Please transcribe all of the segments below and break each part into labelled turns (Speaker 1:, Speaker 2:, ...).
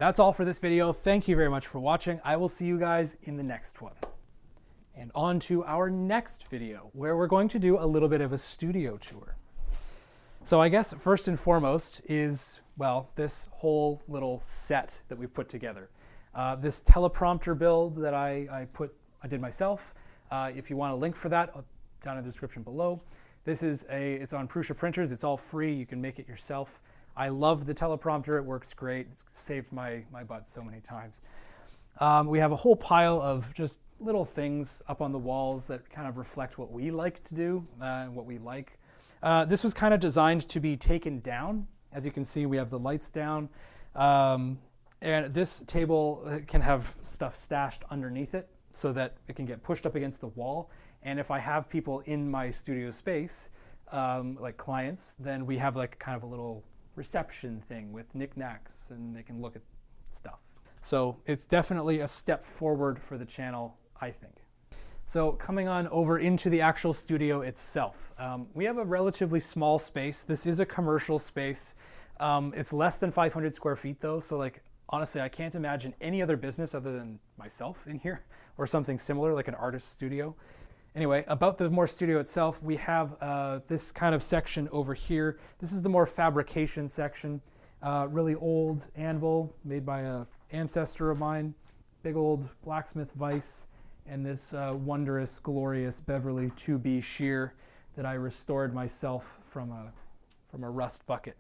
Speaker 1: that's all for this video. Thank you very much for watching. I will see you guys in the next one. And on to our next video, where we're going to do a little bit of a studio tour. So I guess first and foremost is, well, this whole little set that we've put together. This teleprompter build that I did myself. If you want a link for that, down in the description below. It's on Prusa printers. It's all free. You can make it yourself. I love the teleprompter. It works great. It's saved my butt so many times. We have a whole pile of just little things up on the walls that kind of reflect what we like to do and what we like. This was kind of designed to be taken down. As you can see, we have the lights down. And this table can have stuff stashed underneath it so that it can get pushed up against the wall. And if I have people in my studio space, like clients, then we have like kind of a little reception thing with knickknacks and they can look at stuff. So it's definitely a step forward for the channel, I think. So coming on over into the actual studio itself. We have a relatively small space. This is a commercial space. It's less than 500 square feet though. So like, honestly, I can't imagine any other business other than myself in here or something similar like an artist studio. Anyway, about the more studio itself, we have this kind of section over here. This is the more fabrication section. Really old anvil made by an ancestor of mine. Big old blacksmith vise. And this wondrous, glorious Beverly 2B shear that I restored myself from a rust bucket.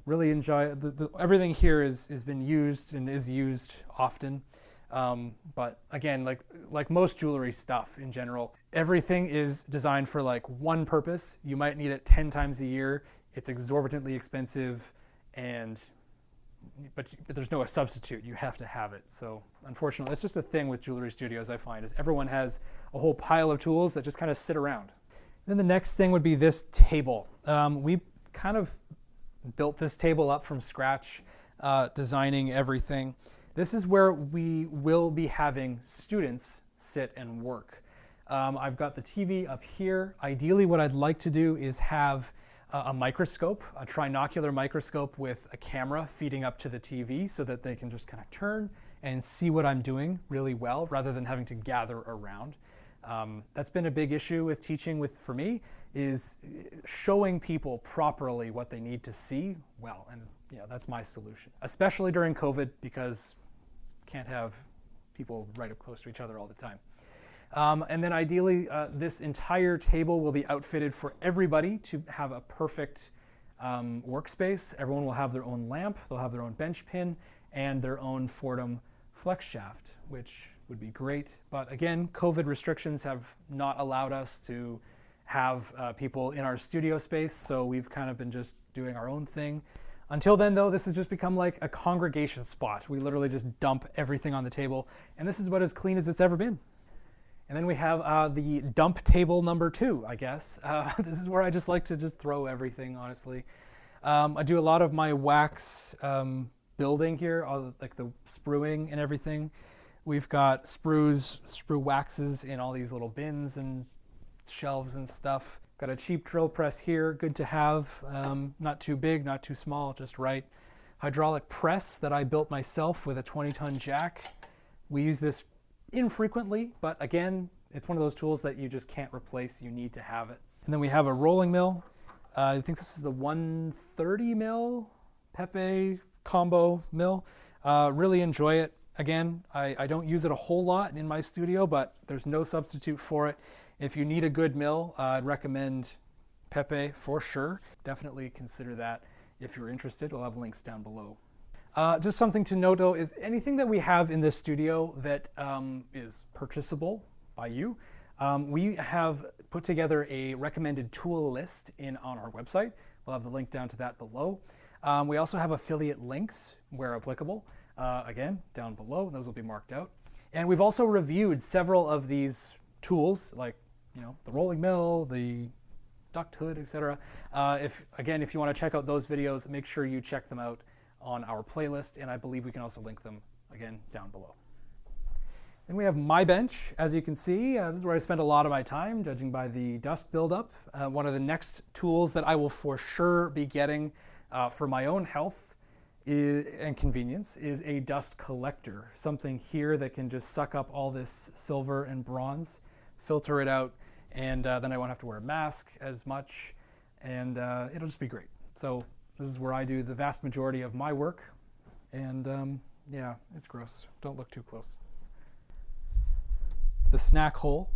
Speaker 1: Really enjoy everything here has been used and is used often. But again, like most jewelry stuff in general, everything is designed for like one purpose. You might need it 10 times a year. It's exorbitantly expensive, but there's no substitute. You have to have it. So unfortunately, it's just a thing with jewelry studios, I find, is everyone has a whole pile of tools that just kind of sit around. Then the next thing would be this table. We kind of built this table up from scratch, designing everything. This is where we will be having students sit and work. I've got the TV up here. Ideally, what I'd like to do is have a microscope, a trinocular microscope with a camera feeding up to the TV so that they can just kind of turn and see what I'm doing really well rather than having to gather around. That's been a big issue with teaching for me, is showing people properly what they need to see well. And that's my solution, especially during COVID, because can't have people right up close to each other all the time. And then ideally, this entire table will be outfitted for everybody to have a perfect workspace. Everyone will have their own lamp, they'll have their own bench pin, and their own Fordham flex shaft, which would be great. But again, COVID restrictions have not allowed us to have people in our studio space, so we've kind of been just doing our own thing. Until then, though, this has just become like a congregation spot. We literally just dump everything on the table, and this is about as clean as it's ever been. And then we have the dump table number 2, I guess. This is where I just like to just throw everything, honestly. I do a lot of my wax building here, like the spruing and everything. We've got sprue waxes in all these little bins and shelves and stuff. Got a cheap drill press here, good to have. Not too big, not too small, just right. Hydraulic press that I built myself with a 20-ton jack. We use this infrequently, but again, it's one of those tools that you just can't replace. You need to have it. And then we have a rolling mill. I think this is the 130 mil Pepe combo mill. Really enjoy it. Again, I don't use it a whole lot in my studio, but there's no substitute for it. If you need a good mill, I'd recommend Pepe for sure. Definitely consider that if you're interested. We'll have links down below. Just something to note though is anything that we have in this studio that is purchasable by you, we have put together a recommended tool list on our website. We'll have the link down to that below. We also have affiliate links where applicable. Again, down below, those will be marked out. And we've also reviewed several of these tools, like the rolling mill, the duct hood, etc. If you want to check out those videos, make sure you check them out on our playlist, and I believe we can also link them again down below. Then we have my bench. As you can see, this is where I spend a lot of my time, judging by the dust buildup. One of the next tools that I will for sure be getting for my own health and convenience is a dust collector. Something here that can just suck up all this silver and bronze, filter it out, and then I won't have to wear a mask as much, and it'll just be great. So this is where I do the vast majority of my work, and yeah, it's gross. Don't look too close. The snack hole.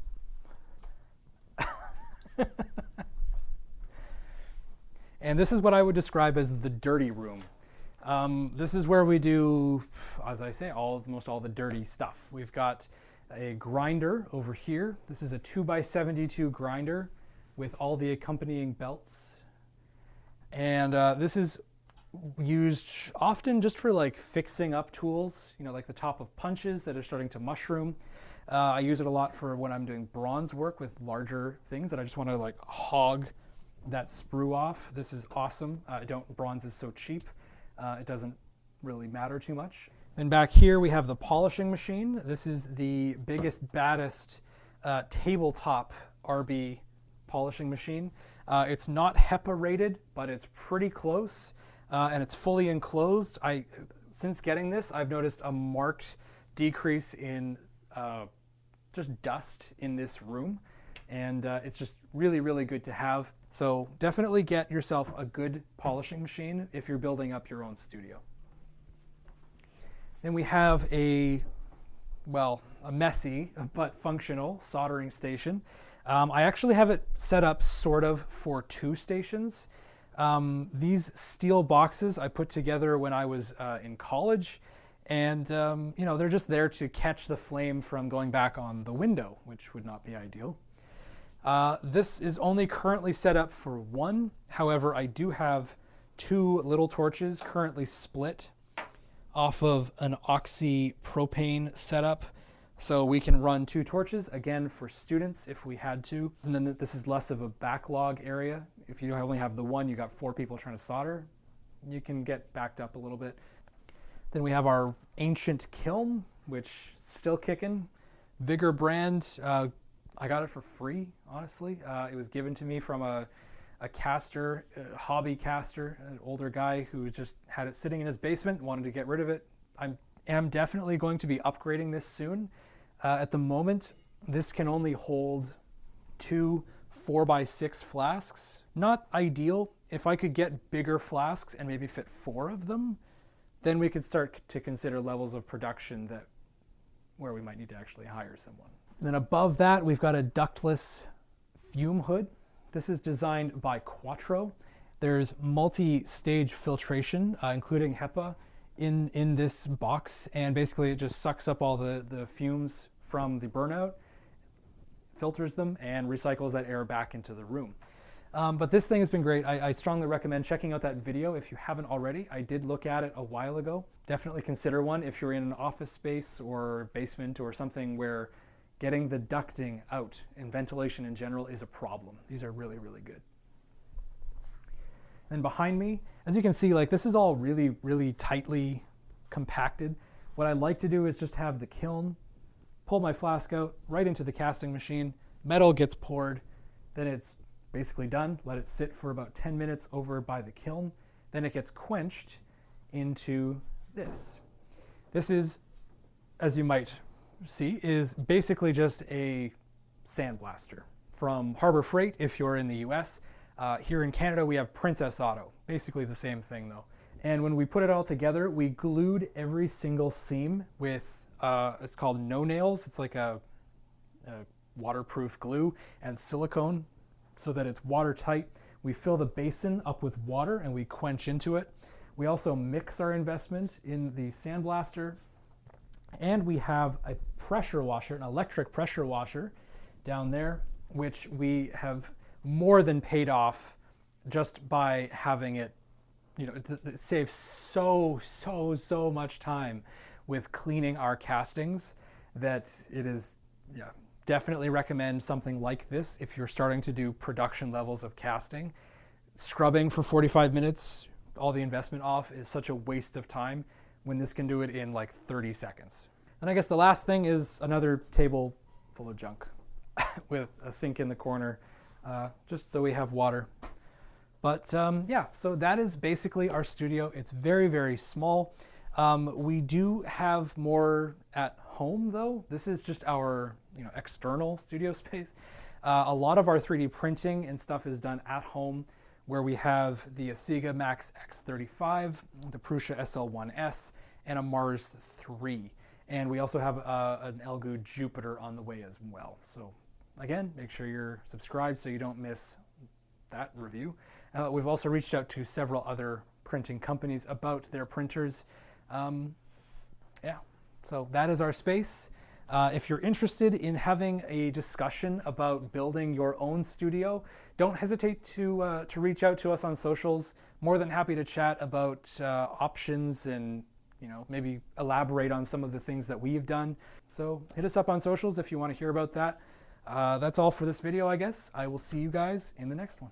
Speaker 1: And this is what I would describe as the dirty room. This is where we do, as I say, almost all the dirty stuff. We've got a grinder over here. This is a 2x72 grinder with all the accompanying belts. And this is used often just for like fixing up tools, you know, like the top of punches that are starting to mushroom. I use it a lot for when I'm doing bronze work with larger things that I just want to like hog that sprue off. This is awesome. Bronze is so cheap. It doesn't really matter too much. Then back here we have the polishing machine. This is the biggest, baddest tabletop RB polishing machine. It's not HEPA rated, but it's pretty close, and it's fully enclosed. Since getting this, I've noticed a marked decrease in just dust in this room, and it's just really, really good to have. So definitely get yourself a good polishing machine if you're building up your own studio. Then we have a messy but functional soldering station. I actually have it set up sort of for 2 stations. These steel boxes I put together when I was in college, and you know, they're just there to catch the flame from going back on the window, which would not be ideal. This is only currently set up for 1. However, I do have 2 little torches currently split off of an oxy propane setup. So we can run 2 torches, again, for students if we had to. And then this is less of a backlog area. If you only have the 1, you got 4 people trying to solder, you can get backed up a little bit. Then we have our ancient kiln, which still kicking. Vigor brand. I got it for free, honestly. It was given to me from a caster, a hobby caster, an older guy who just had it sitting in his basement, wanted to get rid of it. I am definitely going to be upgrading this soon. At the moment, this can only hold 2 4x6 flasks. Not ideal. If I could get bigger flasks and maybe fit 4 of them, then we could start to consider levels of production where we might need to actually hire someone. And then above that, we've got a ductless fume hood. This is designed by Quattro. There's multi-stage filtration, including HEPA, in this box, and basically it just sucks up all the fumes from the burnout, filters them, and recycles that air back into the room. But this thing has been great. I strongly recommend checking out that video if you haven't already. I did look at it a while ago. Definitely consider one if you're in an office space or basement or something where getting the ducting out and ventilation in general is a problem. These are really, really good. Then behind me, as you can see, like this is all really, really tightly compacted. What I like to do is just have the kiln, pull my flask out right into the casting machine, metal gets poured, then it's basically done. Let it sit for about 10 minutes over by the kiln. Then it gets quenched into this. This is, as you might see, is basically just a Sandblaster from Harbor Freight if you're in the US. Here in Canada we have Princess Auto, basically the same thing though. And when we put it all together, we glued every single seam with, it's called no nails. It's like a waterproof glue and silicone so that it's watertight. We fill the basin up with water and we quench into it. We also mix our investment in the Sandblaster, and we have a pressure washer, an electric pressure washer down there, which we have more than paid off just by having it. You know, it saves so much time with cleaning our castings that it is, yeah, definitely recommend something like this if you're starting to do production levels of casting. Scrubbing for 45 minutes, all the investment off, is such a waste of time when this can do it in like 30 seconds. And I guess the last thing is another table full of junk with a sink in the corner, just so we have water But yeah, so that is basically our studio. It's very, very small. We do have more at home though. This is just our external studio space. A lot of our 3D printing and stuff is done at home, where we have the Asiga Max X35, the Prusa SL1S, and a Mars 3. And we also have an Elegoo Jupiter on the way as well. So again, make sure you're subscribed so you don't miss that review. We've also reached out to several other printing companies about their printers. Yeah, so that is our space. If you're interested in having a discussion about building your own studio, don't hesitate to reach out to us on socials. More than happy to chat about options and maybe elaborate on some of the things that we've done. So hit us up on socials if you want to hear about that. That's all for this video, I guess. I will see you guys in the next one.